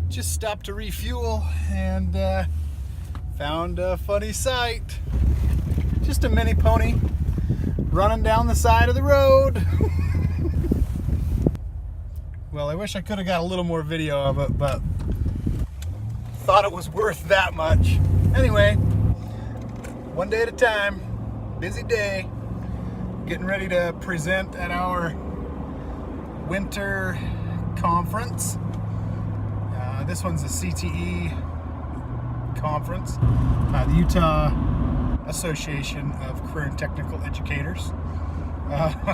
Just stopped to refuel and found a funny sight. Just a mini pony running down the side of the road. Well, I wish I could have got a little more video of it, but thought it was worth that much. Anyway, one day at a time, busy day, getting ready to present at our winter conference. This one's a CTE conference, the Utah Association of Career and Technical Educators.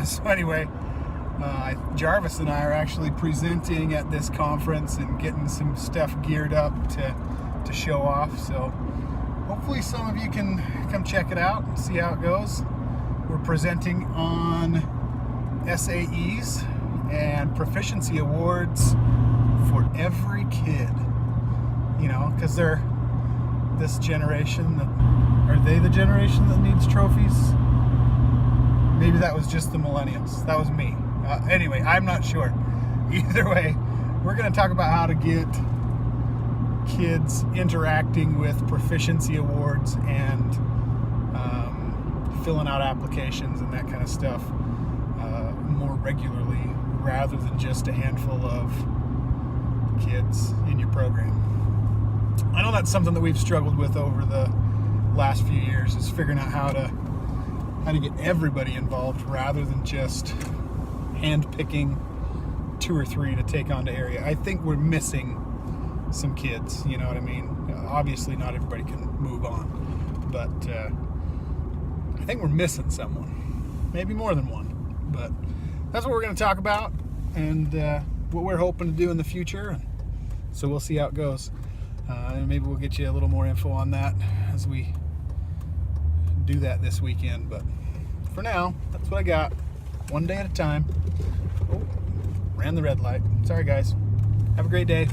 So anyway, Jarvis and I are actually presenting at this conference and getting some stuff geared up to show off. So hopefully some of you can come check it out and see how it goes. We're presenting on SAEs and proficiency awards for every kid, you know, because they're this generation that, are they the generation that needs trophies? Maybe that was just the millennials. That was me. Anyway, I'm not sure. Either way, we're going to talk about how to get kids interacting with proficiency awards and filling out applications and that kind of stuff more regularly, rather than just a handful of kids in your program. I know that's something that we've struggled with over the last few years, is figuring out how to get everybody involved rather than just hand-picking 2 or 3 to take on the area. I think we're missing some kids, you know what I mean? Obviously not everybody can move on, but I think we're missing someone, maybe more than one. But that's what we're going to talk about, and what we're hoping to do in the future. So we'll see how it goes, and maybe we'll get you a little more info on that as we do that this weekend. But for now, that's what I got. One day at a time. Oh, ran the red light. Sorry guys. Have a great day.